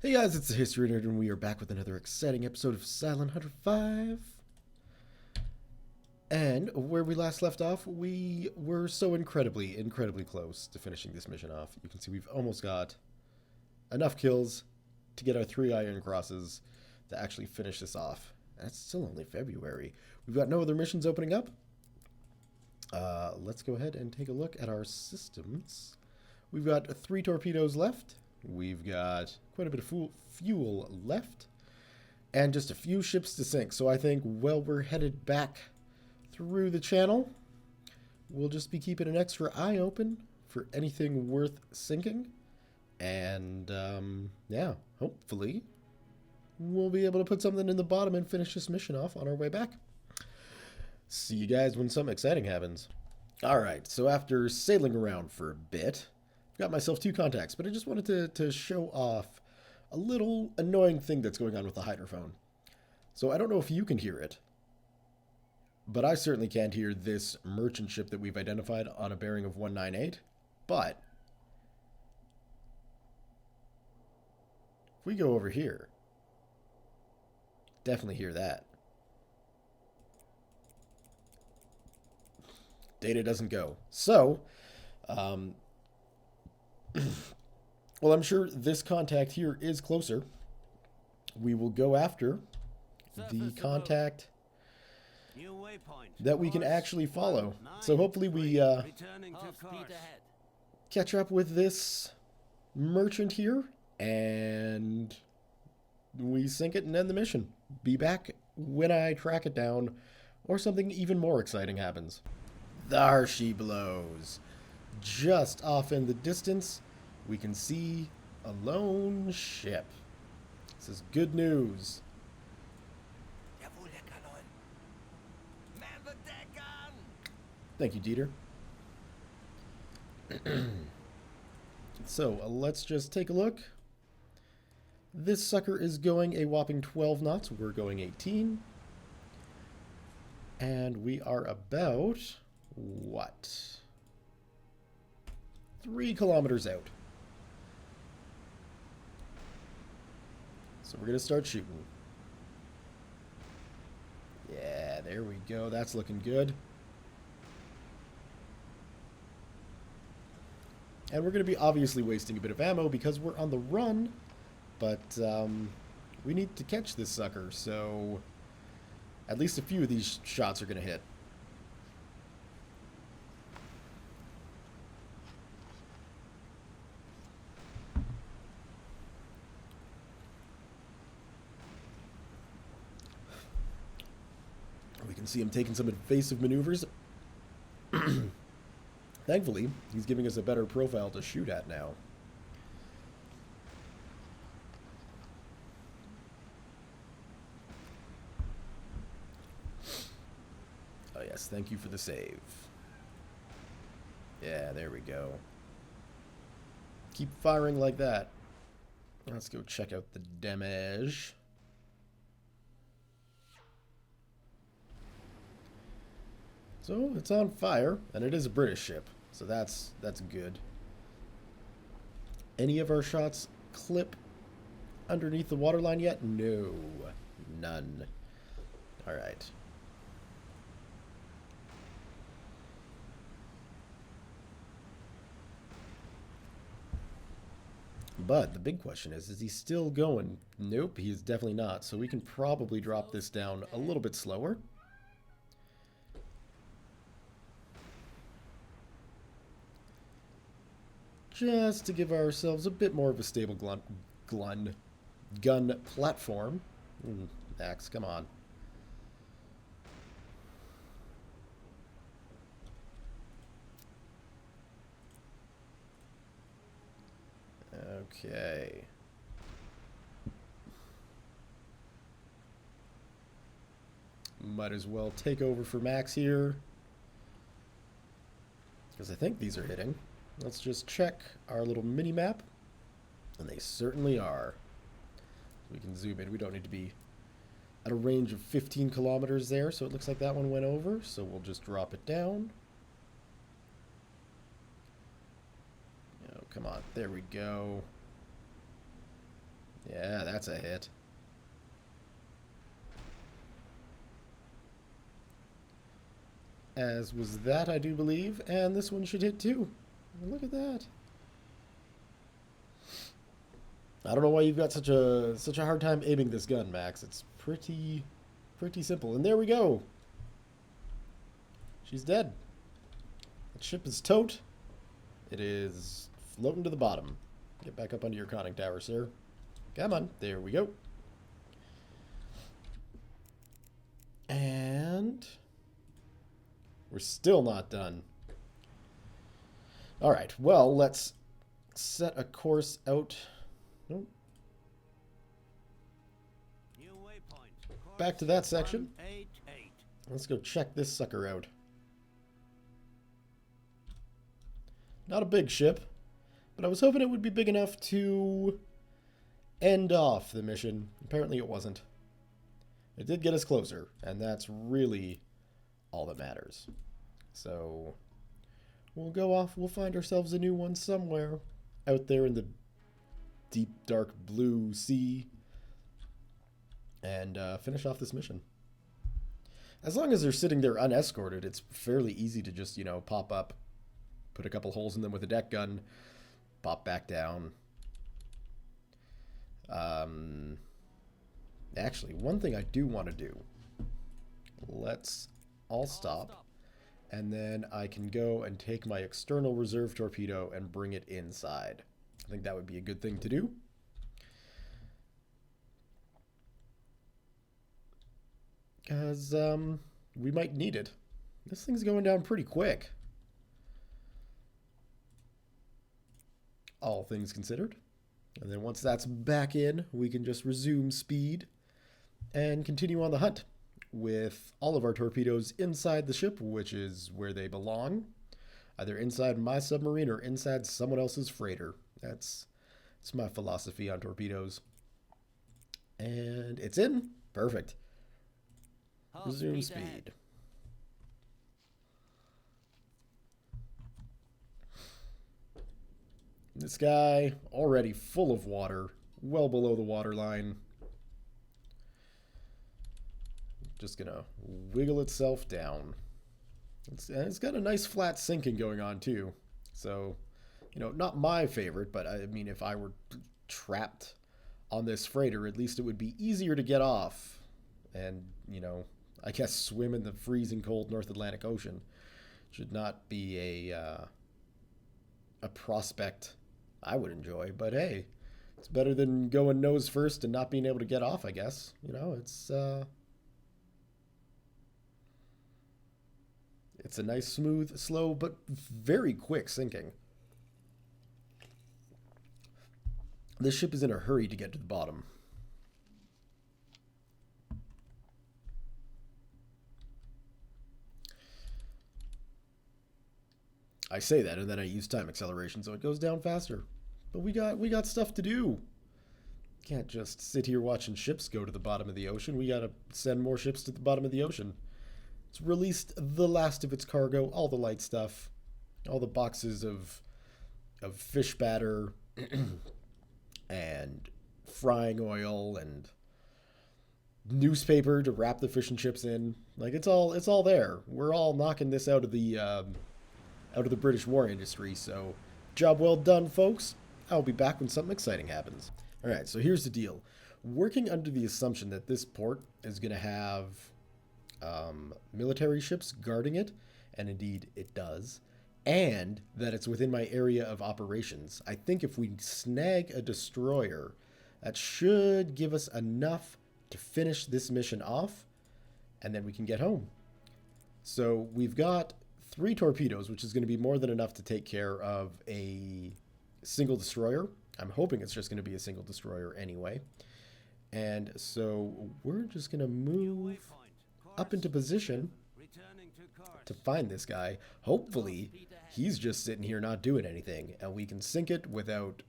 Hey guys, it's the History Nerd, and we are back with another exciting episode of Silent Hunter 5. And where we last left off, we were so incredibly close to finishing this mission off. You can see we've almost got enough kills to get our 3 iron crosses to actually finish this off. That's still only February. We've got no other missions opening up. Let's go ahead and take a look at our systems. We've got 3 torpedoes left. We've got quite a bit of fuel left. And just a few ships to sink. So I think, well, we're headed back through the channel. We'll just be keeping an extra eye open for anything worth sinking. And, yeah, hopefully we'll be able to put something in the bottom and finish this mission off on our way back. See you guys when something exciting happens. Alright, so after sailing around for a bit, got myself 2 contacts, but I just wanted to show off a little annoying thing that's going on with the hydrophone. So I don't know if you can hear it, but I certainly can't hear this merchant ship that we've identified on a bearing of 198. But if we go over here, definitely hear that. Data doesn't go. So, well, I'm sure this contact here is closer. We will go after the contact that we can actually follow. So hopefully we catch up with this merchant here and we sink it and end the mission. Be back when I track it down or something even more exciting happens. There she blows. Just off in the distance, we can see a lone ship. This is good news. Thank you, Dieter. So, let's just take a look. This sucker is going a whopping 12 knots. We're going 18. And we are about, what? 3 kilometers out. So we're going to start shooting. Yeah, there we go. That's looking good. And we're going to be obviously wasting a bit of ammo because we're on the run. But we need to catch this sucker, so at least a few of these shots are going to hit. We can see him taking some evasive maneuvers. Thankfully, he's giving us a better profile to shoot at now. Oh yes, thank you for the save. Yeah, there we go. Keep firing like that. Let's go check out the damage. So, it's on fire, and it is a British ship, so that's good. Any of our shots clip underneath the waterline yet? No. None. Alright. But the big question is he still going? Nope, he is definitely not, so we can probably drop this down a little bit slower. Just to give ourselves a bit more of a stable gun platform. Max, come on. Okay. Might as well take over for Max here. Because I think these are hitting. Let's just check our little mini-map. And they certainly are. We can zoom in. We don't need to be at a range of 15 kilometers there. So it looks like that one went over. So we'll just drop it down. Oh, come on. There we go. Yeah, that's a hit. As was that, I do believe, and this one should hit too. Look at that. I don't know why you've got such a hard time aiming this gun, Max. It's pretty simple. And there we go. She's dead. That ship is tote. It is floating to the bottom. Get back up onto your conning tower, sir. Come on. There we go. And we're still not done. All right. Well, let's set a course out. Nope. Back to that section. Let's go check this sucker out. Not a big ship, but I was hoping it would be big enough to end off the mission. Apparently it wasn't. It did get us closer, and that's really all that matters. So we'll go off, we'll find ourselves a new one somewhere out there in the deep, dark blue sea and finish off this mission. As long as they're sitting there unescorted, it's fairly easy to just, pop up, put a couple holes in them with a deck gun, pop back down. Actually, one thing I do want to do, let's all stop, and then I can go and take my external reserve torpedo and bring it inside. I think that would be a good thing to do. Because we might need it. This thing's going down pretty quick. All things considered. And then once that's back in, we can just resume speed and continue on the hunt with all of our torpedoes inside the ship, which is where they belong. Either inside my submarine or inside someone else's freighter. That's my philosophy on torpedoes. And it's in. Perfect. Resume speed. This guy already full of water, well below the water line. Just gonna wiggle itself down. It's got a nice flat sinking going on too. So, not my favorite, but I mean, if I were trapped on this freighter, at least it would be easier to get off. And, I guess swim in the freezing cold North Atlantic Ocean should not be a prospect I would enjoy. But hey, it's better than going nose first and not being able to get off, I guess. It's a nice, smooth, slow, but very quick sinking. This ship is in a hurry to get to the bottom. I say that, and then I use time acceleration, so it goes down faster. But we got stuff to do. Can't just sit here watching ships go to the bottom of the ocean. We gotta send more ships to the bottom of the ocean. It's released the last of its cargo, all the light stuff, all the boxes of fish batter and frying oil and newspaper to wrap the fish and chips in. Like it's all there. We're all knocking this out of the British war industry. So, job well done, folks. I'll be back when something exciting happens. All right, so here's the deal. Working under the assumption that this port is going to have military ships guarding it, and indeed it does, and that it's within my area of operations, I think if we snag a destroyer, that should give us enough to finish this mission off, and then we can get home. So we've got 3 torpedoes, which is going to be more than enough to take care of a single destroyer. I'm hoping it's just going to be a single destroyer anyway. And so we're just going to move up into position to find this guy. Hopefully, he's just sitting here not doing anything, and we can sink it without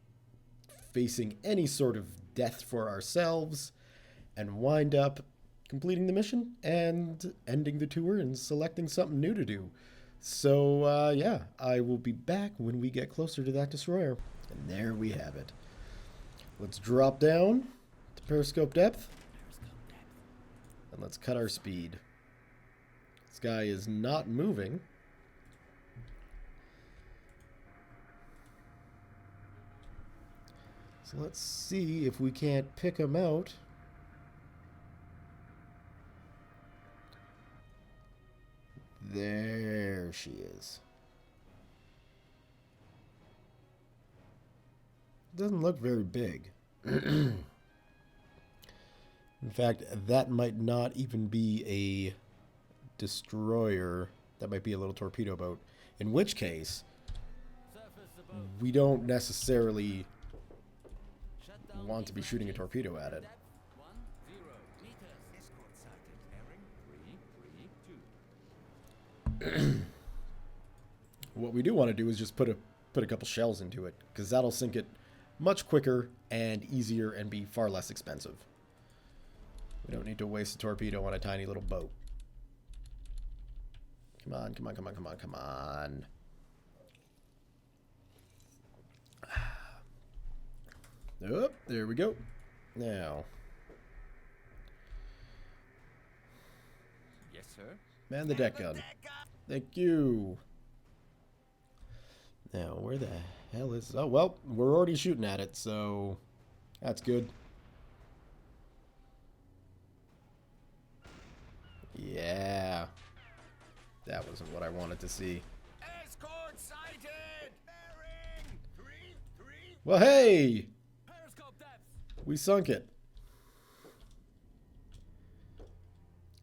facing any sort of death for ourselves and wind up completing the mission and ending the tour and selecting something new to do. So, yeah, I will be back when we get closer to that destroyer. And there we have it. Let's drop down to periscope depth. And let's cut our speed. This guy is not moving. So let's see if we can't pick him out. There she is. Doesn't look very big. In fact, that might not even be a destroyer. That might be a little torpedo boat. In which case, we don't necessarily want to be shooting a torpedo at it. What we do want to do is just put a couple shells into it, because that'll sink it much quicker and easier and be far less expensive. We don't need to waste a torpedo on a tiny little boat. Come on, come on, come on, come on, come on. Oh, there we go. Now. Yes, sir. Man the deck gun. Thank you. Now, where the hell is... Oh, well, we're already shooting at it, so that's good. Yeah. That wasn't what I wanted to see. Escort sighted! Bearing 3-3. Well, hey! Periscope depth. We sunk it.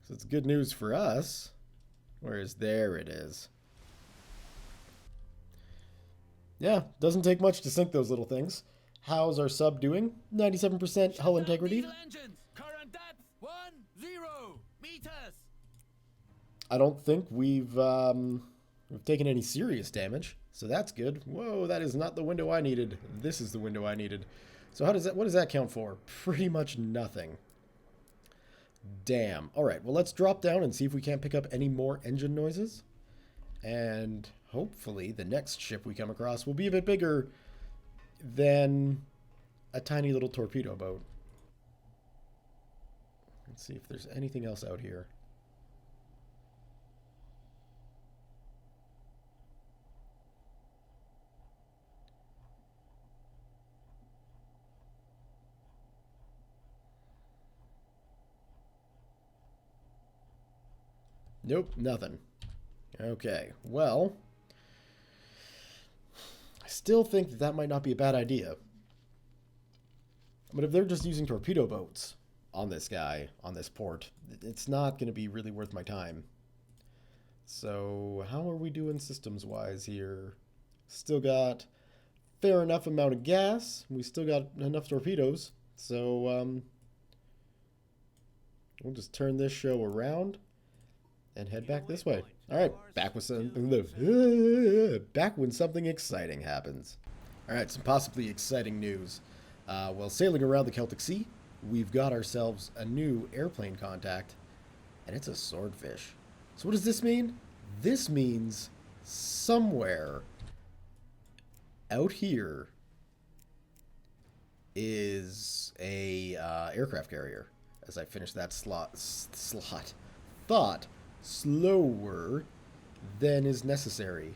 So it's good news for us. Whereas there it is. Yeah, doesn't take much to sink those little things. How's our sub doing? 97% hull integrity. Diesel engines. Current depth 10 meters. I don't think we've taken any serious damage, so that's good. Whoa, that is not the window I needed. This is the window I needed. So what does that count for? Pretty much nothing. Damn. All right, well, let's drop down and see if we can't pick up any more engine noises. And hopefully the next ship we come across will be a bit bigger than a tiny little torpedo boat. Let's see if there's anything else out here. Nope, nothing. Okay, well, I still think that might not be a bad idea. But if they're just using torpedo boats on this guy, on this port, it's not going to be really worth my time. So how are we doing systems-wise here? Still got fair enough amount of gas. We still got enough torpedoes. So we'll just turn this show around and head back this way. All right, back when something exciting happens. All right, some possibly exciting news. While sailing around the Celtic Sea, we've got ourselves a new airplane contact, and it's a swordfish. So what does this mean? This means somewhere out here is a aircraft carrier. As I finish that thought slower than is necessary.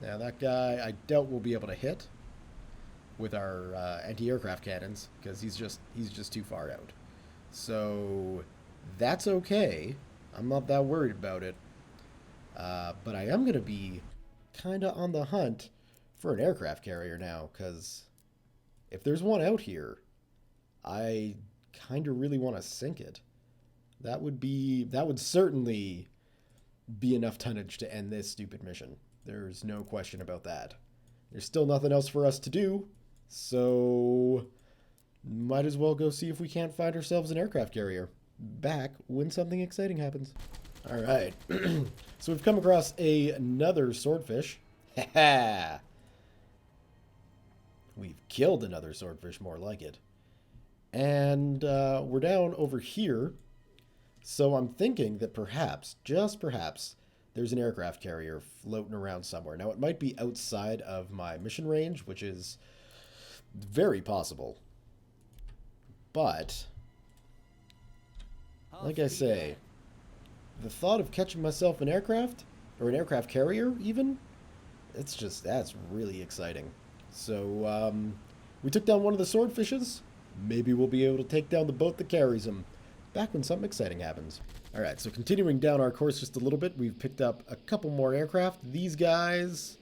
Now that guy, I doubt we'll be able to hit with our anti-aircraft cannons, because he's just too far out. So that's okay. I'm not that worried about it. But I am going to be kind of on the hunt for an aircraft carrier now, because if there's one out here, I kind of really want to sink it. That would certainly be enough tonnage to end this stupid mission. There's no question about that. There's still nothing else for us to do, so might as well go see if we can't find ourselves an aircraft carrier. Back when something exciting happens. All right. So we've come across another swordfish. Ha! We've killed another swordfish, more like it. And we're down over here. So I'm thinking that perhaps, just perhaps, there's an aircraft carrier floating around somewhere. Now, it might be outside of my mission range, which is very possible. But, like I say, the thought of catching myself an aircraft, or an aircraft carrier even, that's really exciting. So, we took down one of the swordfishes. Maybe we'll be able to take down the boat that carries them. Back when something exciting happens. Alright, so continuing down our course just a little bit, we've picked up a couple more aircraft. These guys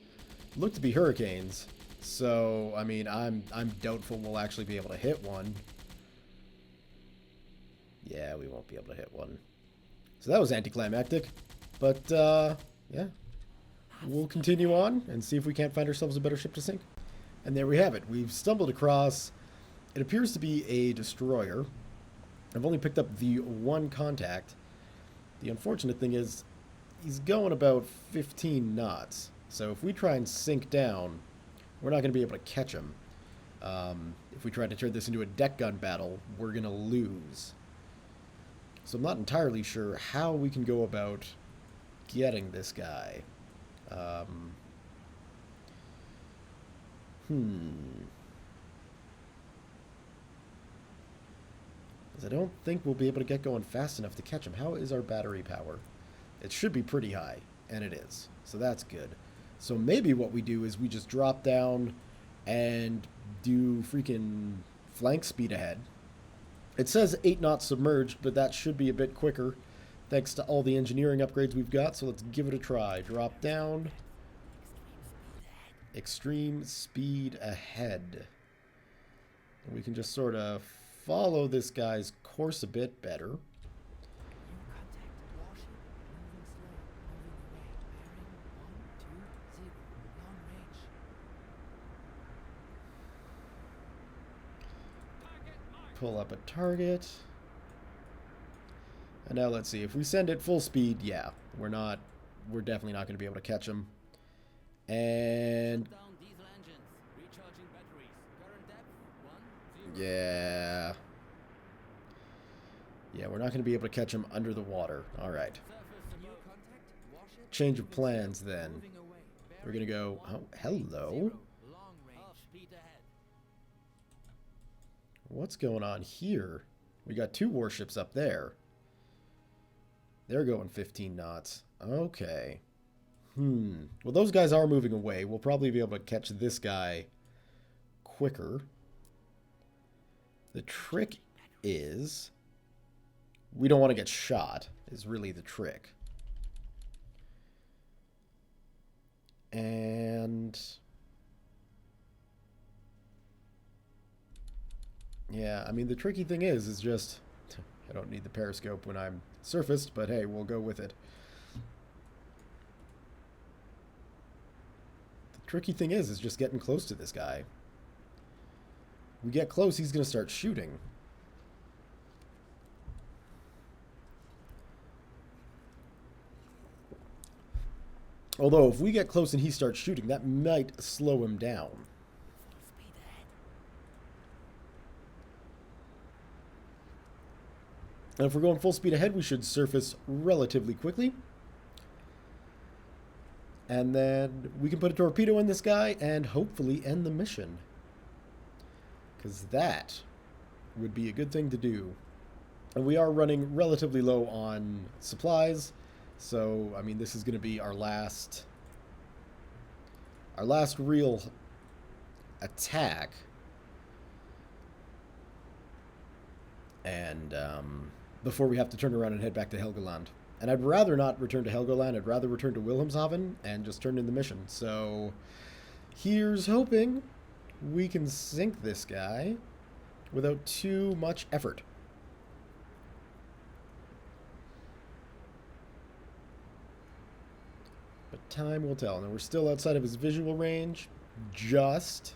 look to be hurricanes. So, I mean, I'm doubtful we'll actually be able to hit one. Yeah, we won't be able to hit one. So that was anticlimactic. But, yeah. We'll continue on and see if we can't find ourselves a better ship to sink. And there we have it. We've stumbled across, it appears to be a destroyer. I've only picked up the one contact. The unfortunate thing is, he's going about 15 knots. So if we try and sink down, we're not going to be able to catch him. If we try to turn this into a deck gun battle, we're going to lose. So I'm not entirely sure how we can go about getting this guy. Because I don't think we'll be able to get going fast enough to catch him. How is our battery power? It should be pretty high, and it is. So that's good. So maybe what we do is we just drop down and do freaking flank speed ahead. It says 8 knots submerged, but that should be a bit quicker thanks to all the engineering upgrades we've got. So let's give it a try. Drop down. Extreme speed ahead. And we can just sort of follow this guy's course a bit better. Pull up a target. And now let's see. If we send it full speed, yeah, we're definitely not going to be able to catch him. And yeah, we're not going to be able to catch him under the water. All right. Change of plans then. We're going to go, oh, hello. What's going on here? We got 2 warships up there. They're going 15 knots. Okay. Well, those guys are moving away. We'll probably be able to catch this guy quicker. The trick is we don't want to get shot, is really the trick. And yeah, I mean, the tricky thing is just I don't need the periscope when I'm surfaced, but hey, we'll go with it. The tricky thing is just getting close to this guy. We get close, he's going to start shooting. Although, if we get close and he starts shooting, that might slow him down. And if we're going full speed ahead, we should surface relatively quickly. And then we can put a torpedo in this guy and hopefully end the mission. Because that would be a good thing to do. And we are running relatively low on supplies. So, I mean, this is going to be our last real attack. And before we have to turn around and head back to Helgoland. And I'd rather not return to Helgoland. I'd rather return to Wilhelmshaven and just turn in the mission. So here's hoping we can sink this guy without too much effort. But time will tell. Now we're still outside of his visual range. Just.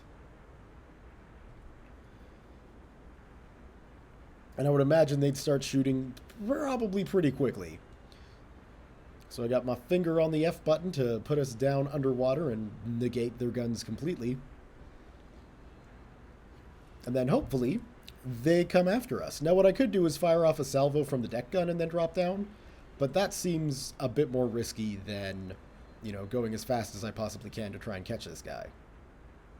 And I would imagine they'd start shooting probably pretty quickly. So I got my finger on the F button to put us down underwater and negate their guns completely. And then hopefully they come after us. Now what I could do is fire off a salvo from the deck gun and then drop down. But that seems a bit more risky than, you know, going as fast as I possibly can to try and catch this guy.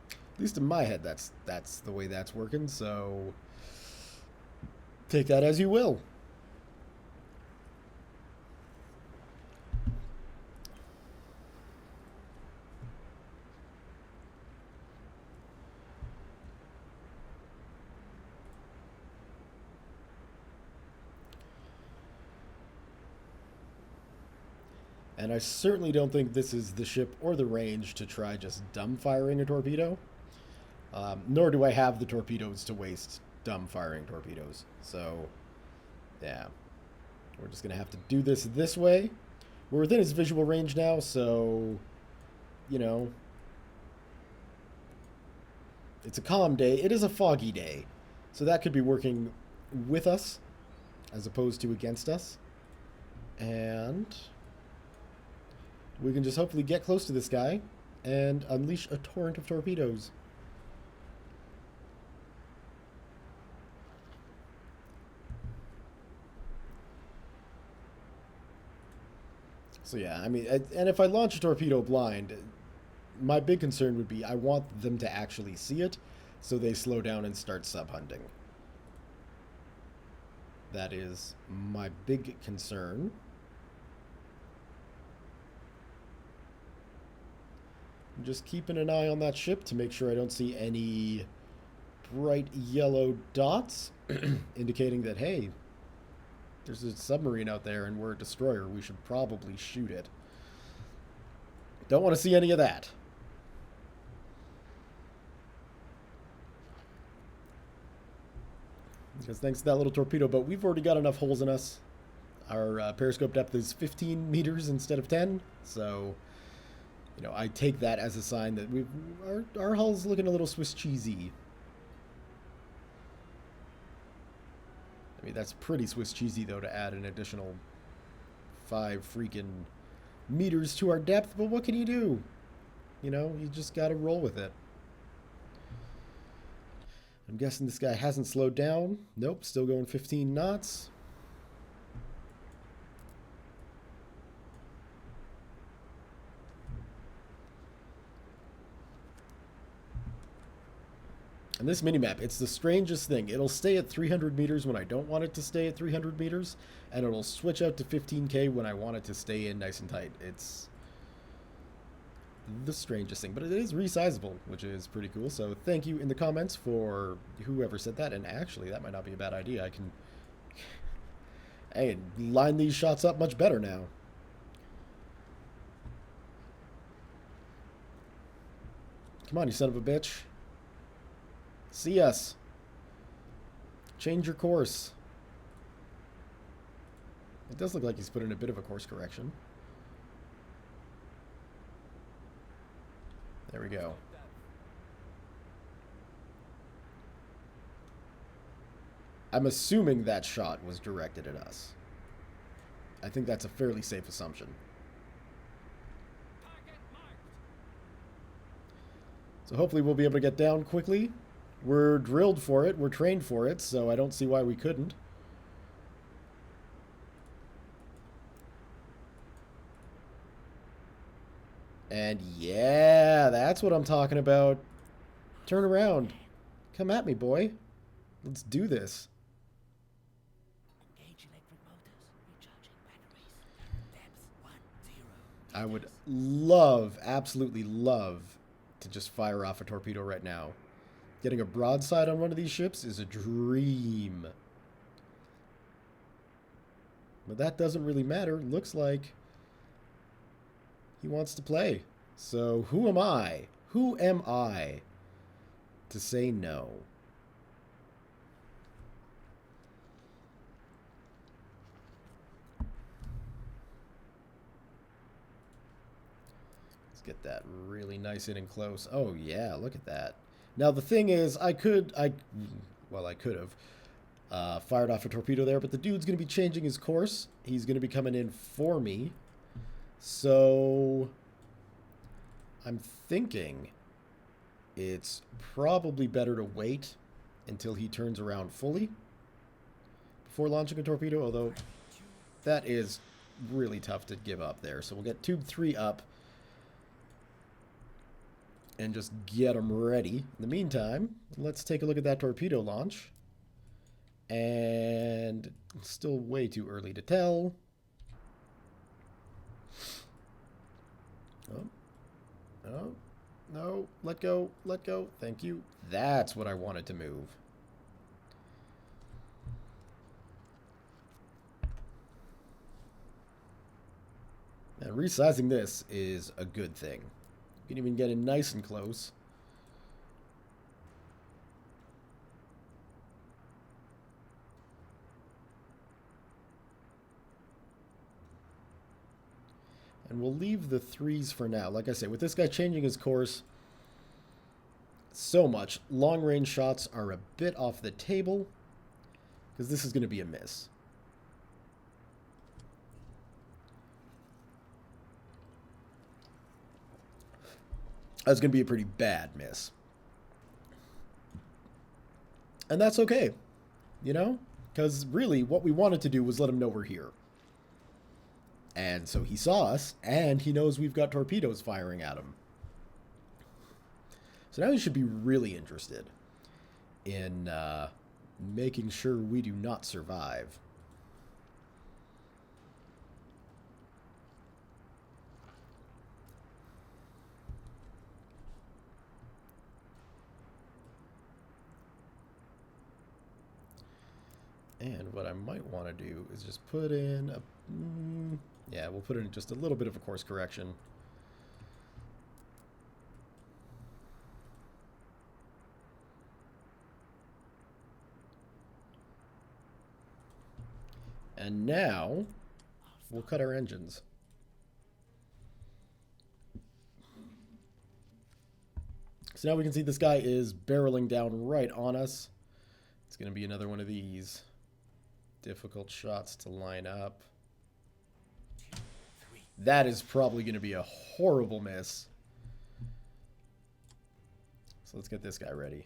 At least in my head, that's the way that's working, so Take that as you will. And I certainly don't think this is the ship or the range to try just dumb firing a torpedo. Nor do I have the torpedoes to waste dumb firing torpedoes. So, yeah. We're just going to have to do this way. We're within his visual range now, so, you know. It's a calm day. It is a foggy day. So that could be working with us as opposed to against us. And we can just hopefully get close to this guy and unleash a torrent of torpedoes. So yeah, I mean, and if I launch a torpedo blind, my big concern would be I want them to actually see it, so they slow down and start sub-hunting. That is my big concern. I'm just keeping an eye on that ship to make sure I don't see any bright yellow dots indicating that, hey, there's a submarine out there and we're a destroyer. We should probably shoot it. Don't want to see any of that. Because thanks to that little torpedo boat, we've already got enough holes in us. Our periscope depth is 15 meters instead of 10. So, you know, I take that as a sign that our hull's looking a little Swiss cheesy. I mean, that's pretty Swiss cheesy, though, to add an additional 5 freaking meters to our depth. But what can you do? You know, you just got to roll with it. I'm guessing this guy hasn't slowed down. Nope, still going 15 knots. And this minimap, it's the strangest thing. It'll stay at 300 meters when I don't want it to stay at 300 meters, and it'll switch out to 15K when I want it to stay in nice and tight. It's the strangest thing, but it is resizable, which is pretty cool. So thank you in the comments for whoever said that, and actually that might not be a bad idea. I can hey, line these shots up much better now. Come on, you son of a bitch. See us. Change your course. It does look like he's put in a bit of a course correction. There we go. I'm assuming that shot was directed at us. I think that's a fairly safe assumption. So hopefully we'll be able to get down quickly. We're drilled for it. We're trained for it, so I don't see why we couldn't. And yeah, that's what I'm talking about. Turn around. Come at me, boy. Let's do this. Engage electric motors. Recharging batteries. Depth 10. I would love, absolutely love, to just fire off a torpedo right now. Getting a broadside on one of these ships is a dream. But that doesn't really matter. Looks like he wants to play. So who am I? Who am I to say no? Let's get that really nice in and close. Oh yeah, look at that. Now the thing is, I could have fired off a torpedo there, but the dude's going to be changing his course. He's going to be coming in for me. So I'm thinking it's probably better to wait until he turns around fully before launching a torpedo, although that is really tough to give up there. So we'll get tube 3 up and just get them ready. In the meantime, let's take a look at that torpedo launch. And still way too early to tell. Oh, no, no, let go, let go. Thank you. That's what I wanted to move. And resizing this is a good thing. You can even get in nice and close. And we'll leave the 3s for now. Like I say, with this guy changing his course so much, long-range shots are a bit off the table, because this is going to be a miss. That's going to be a pretty bad miss. And that's okay, you know? Because really, what we wanted to do was let him know we're here. And so he saw us, and he knows we've got torpedoes firing at him. So now he should be really interested in making sure we do not survive. And what I might want to do is just put in a... yeah, we'll put in just a little bit of a course correction. And now, we'll cut our engines. So now we can see this guy is barreling down right on us. It's going to be another one of these difficult shots to line up. That is probably going to be a horrible miss. So let's get this guy ready.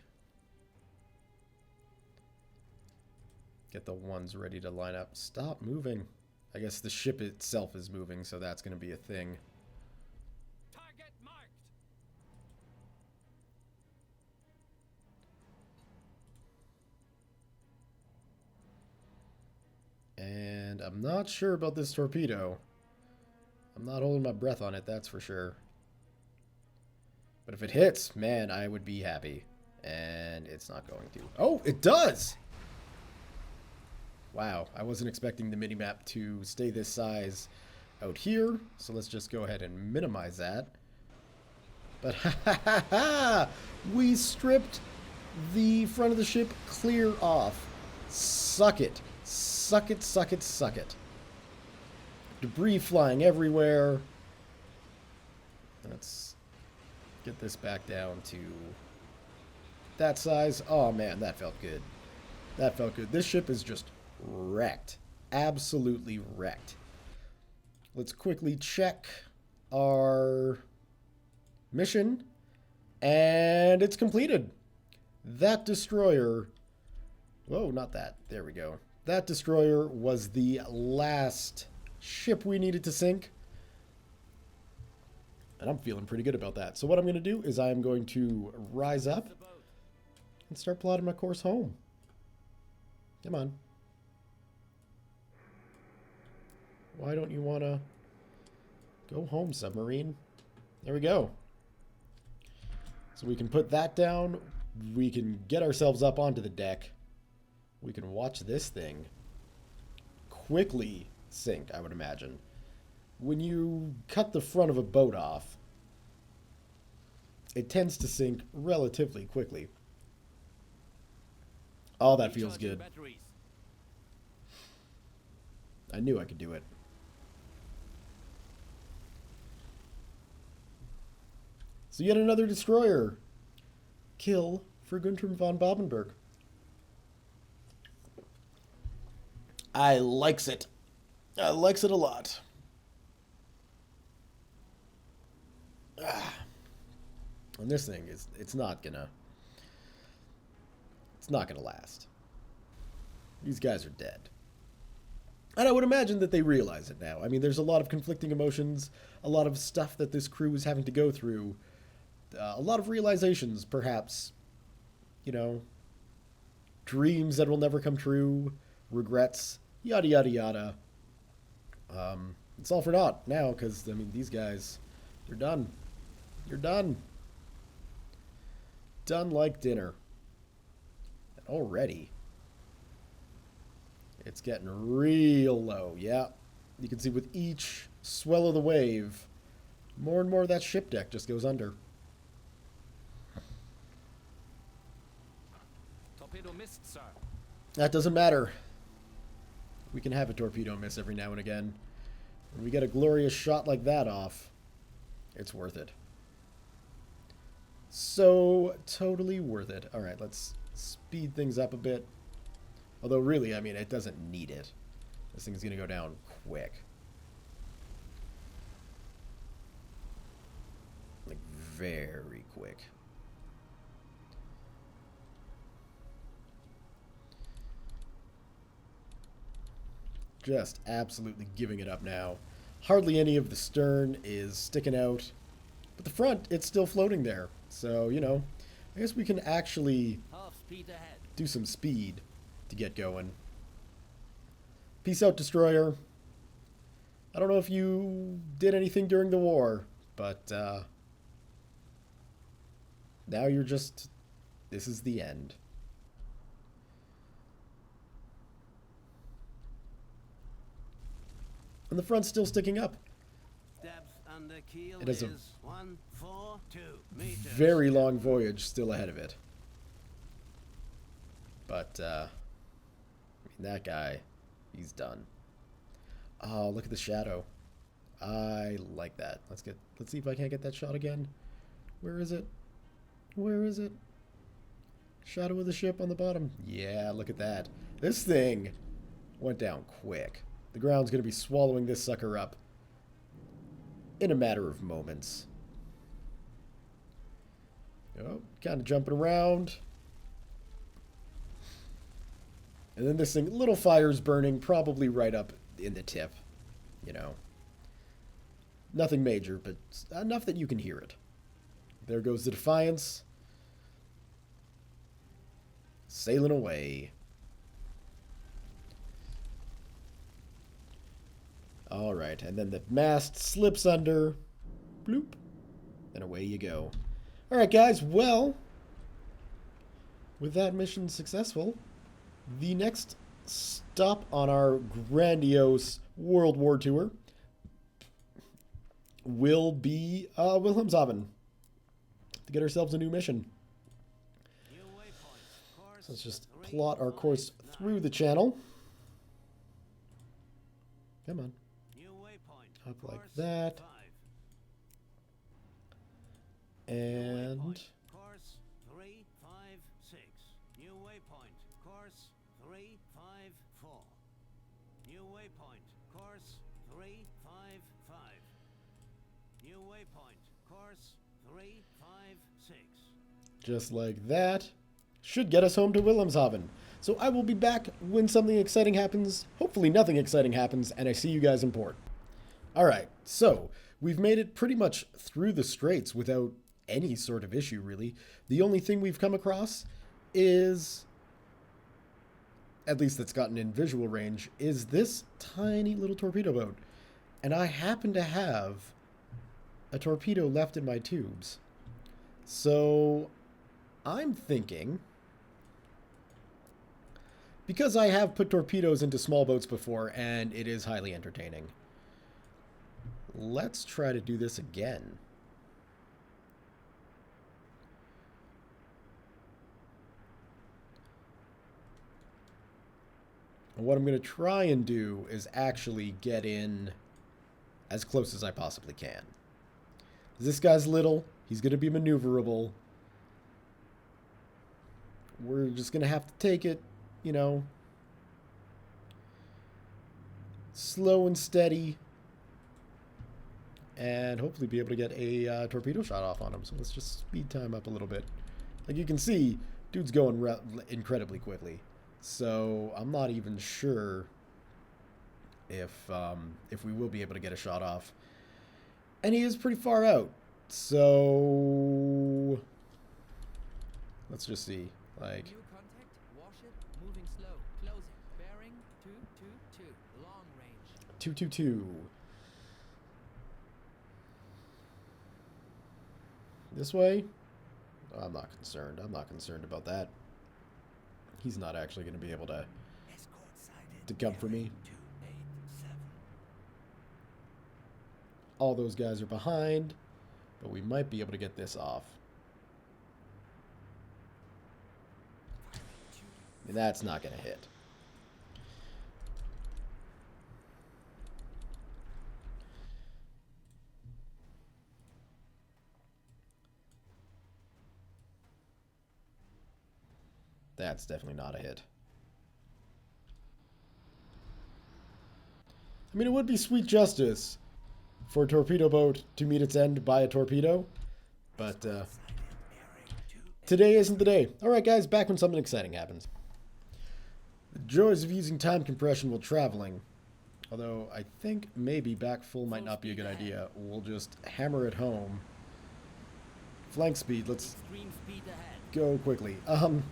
Get the ones ready to line up. Stop moving. I guess the ship itself is moving, so that's going to be a thing. Target marked. And I'm not sure about this torpedo. I'm not holding my breath on it, that's for sure. But if it hits, man, I would be happy. And it's not going to. Oh, it does! Wow, I wasn't expecting the minimap to stay this size out here. So let's just go ahead and minimize that. But ha ha ha ha! We stripped the front of the ship clear off. Suck it. Suck it, suck it, suck it. Debris flying everywhere. Let's get this back down to that size. Oh man, that felt good. That felt good. This ship is just wrecked. Absolutely wrecked. Let's quickly check our mission. And it's completed. That destroyer... Whoa, not that. There we go. That destroyer was the last ship we needed to sink. And I'm feeling pretty good about that. So what I'm going to do is I'm going to rise up and start plotting my course home. Come on. Why don't you want to go home, submarine? There we go. So we can put that down. We can get ourselves up onto the deck. We can watch this thing quickly sink, I would imagine. When you cut the front of a boat off, it tends to sink relatively quickly. Oh, that feels good. I knew I could do it. So yet another destroyer. Kill for Guntram von Babenberg. I likes it. I likes it a lot. And this thing is, it's not gonna last. These guys are dead. And I would imagine that they realize it now. I mean, there's a lot of conflicting emotions, a lot of stuff that this crew is having to go through, a lot of realizations, perhaps, you know, dreams that will never come true, regrets, yada, yada, yada. It's all for naught now because, I mean, these guys, they're done. You're done. Done like dinner. And already, it's getting real low. Yeah. You can see with each swell of the wave, more and more of that ship deck just goes under. Torpedo missed, sir. That doesn't matter. We can have a torpedo miss every now and again. When we get a glorious shot like that off, it's worth it. So totally worth it. All right, let's speed things up a bit. Although really, I mean, it doesn't need it. This thing's going to go down quick. Like, very quick. Just absolutely giving it up now. Hardly any of the stern is sticking out. But the front, it's still floating there. So, you know, I guess we can actually Half speed ahead. do some speed to get going. Peace out, destroyer. I don't know if you did anything during the war, but now you're just... This is the end. And the front's still sticking up. Depth under keel It has a is 142 meters. Very long voyage still ahead of it. But, I mean, that guy, he's done. Oh, look at the shadow. I like that. Let's see if I can't get that shot again. Where is it? Where is it? Shadow of the ship on the bottom. Yeah, look at that. This thing went down quick. The ground's going to be swallowing this sucker up in a matter of moments. Oh, kind of jumping around. And then this thing, little fires burning, probably right up in the tip. You know. Nothing major, but enough that you can hear it. There goes the Defiance. Sailing away. Alright, and then the mast slips under. Bloop. And away you go. Alright, guys, well, with that mission successful, the next stop on our grandiose World War tour will be Wilhelmshaven to get ourselves a new mission. So let's just plot our course through the channel. Come on. Up like that. And Course 356. New waypoint. Course 354. New waypoint. Course 355. New waypoint. Course 356. just like that. Should get us home to Wilhelmshaven. So I will be back when something exciting happens. Hopefully nothing exciting happens, and I see you guys in port. Alright, so we've made it pretty much through the straits without any sort of issue, really. The only thing we've come across is, at least that's gotten in visual range, is this tiny little torpedo boat. And I happen to have a torpedo left in my tubes. So I'm thinking, because I have put torpedoes into small boats before and it is highly entertaining, let's try to do this again. And what I'm going to try and do is actually get in as close as I possibly can. This guy's little. He's going to be maneuverable. We're just going to have to take it, you know, slow and steady. And hopefully be able to get a torpedo shot off on him. So let's just speed time up a little bit. Like you can see, dude's going incredibly quickly. So I'm not even sure if we will be able to get a shot off. And he is pretty far out. So let's just see. Like, New contact, warship 222. This way? I'm not concerned. I'm not concerned about that. He's not actually going to be able to come for me. All those guys are behind, but we might be able to get this off. And that's not going to hit. That's definitely not a hit. I mean, it would be sweet justice for a torpedo boat to meet its end by a torpedo, but today isn't the day. Alright guys, back when something exciting happens. The joys of using time compression while traveling. Although, I think maybe back full might not be a good idea. We'll just hammer it home. Flank speed, let's go quickly.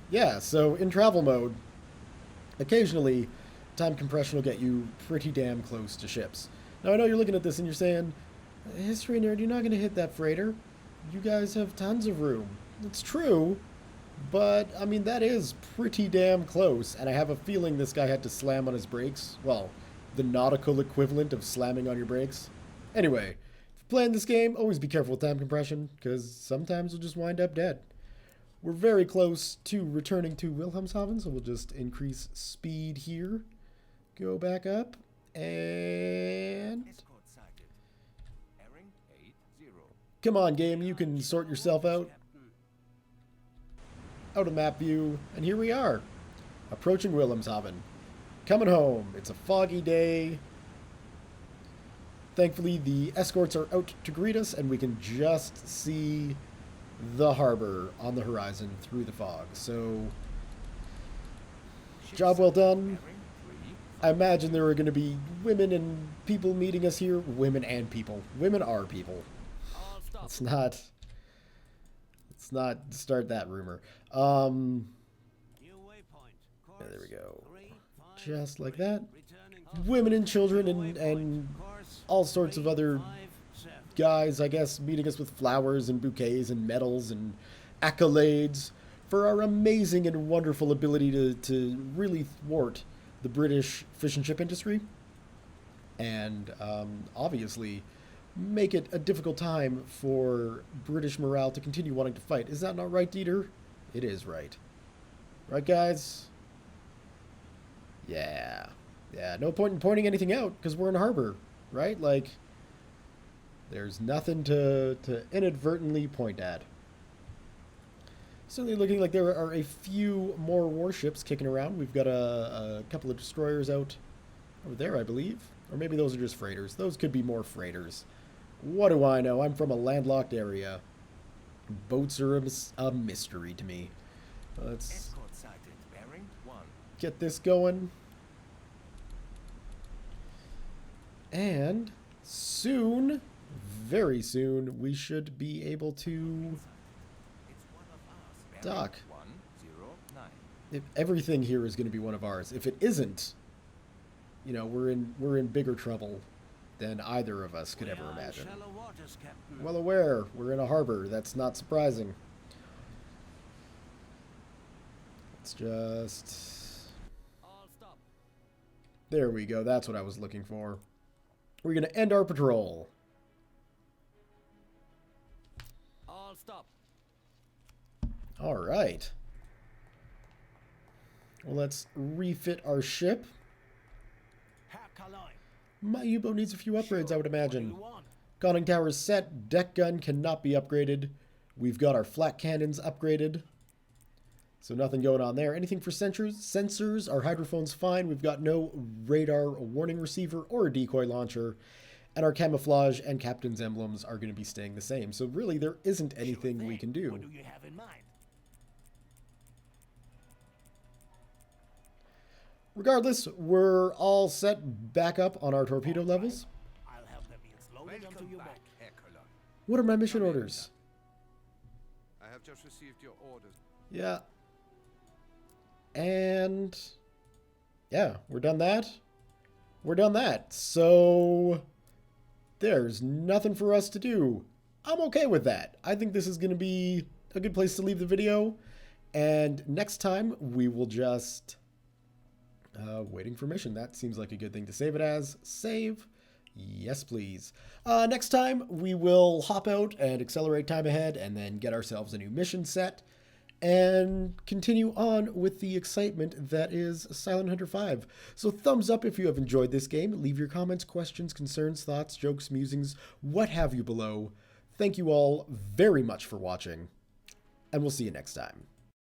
Yeah, so in travel mode, occasionally time compression will get you pretty damn close to ships. Now, I know you're looking at this and you're saying, History Nerd, you're not going to hit that freighter. You guys have tons of room. It's true, but, I mean, that is pretty damn close, and I have a feeling this guy had to slam on his brakes. Well, the nautical equivalent of slamming on your brakes. Anyway, if you're playing this game, always be careful with time compression, because sometimes you'll just wind up dead. We're very close to returning to Wilhelmshaven, so we'll just increase speed here. Go back up, and... Come on, game, you can sort yourself out. Out of map view, and here we are. Approaching Wilhelmshaven. Coming home. It's a foggy day. Thankfully, the escorts are out to greet us, and we can just see the harbor on the horizon through the fog. So, job well done. I imagine there are going to be women and people meeting us here. Women and people. Women are people. Let's not start that rumor. Yeah, there we go. Just like that. Women and children and all sorts of other guys, I guess, meeting us with flowers and bouquets and medals and accolades for our amazing and wonderful ability to really thwart the British fish and chip industry. And obviously make it a difficult time for British morale to continue wanting to fight. Is that not right, Dieter? It is right. Right, guys? Yeah. Yeah, no point in pointing anything out, because we're in harbor, right? Like, there's nothing to inadvertently point at. Certainly looking like there are a few more warships kicking around. We've got a couple of destroyers out over there, I believe. Or maybe those are just freighters. Those could be more freighters. What do I know? I'm from a landlocked area. Boats are a mystery to me. Let's get this going. And soon, very soon, we should be able to dock. If everything here is going to be one of ours. If it isn't, you know, we're in bigger trouble than either of us could ever imagine. Well aware, we're in a harbor. That's not surprising. It's just... There we go. That's what I was looking for. We're going to end our patrol. All right. Well, let's refit our ship. My U-boat needs a few upgrades, I would imagine. Conning tower is set. Deck gun cannot be upgraded. We've got our flak cannons upgraded. So nothing going on there. Anything for sensors? Our hydrophone's fine. We've got no radar warning receiver or a decoy launcher. And our camouflage and captain's emblems are going to be staying the same. So really, there isn't anything we can do. What do you have in mind? Regardless, we're all set back up on our torpedo levels. I'll have the wheels loaded onto your boat. What are my mission orders? I have just received your orders. Yeah. And yeah, we're done that. we're done that. So there's nothing for us to do. I'm okay with that. I think this is going to be a good place to leave the video. And next time, we will just... waiting for mission. That seems like a good thing to save it as. Save. Yes, please. Next time, we will hop out and accelerate time ahead and then get ourselves a new mission set and continue on with the excitement that is Silent Hunter 5. So thumbs up if you have enjoyed this game. Leave your comments, questions, concerns, thoughts, jokes, musings, what have you below. Thank you all very much for watching, and we'll see you next time.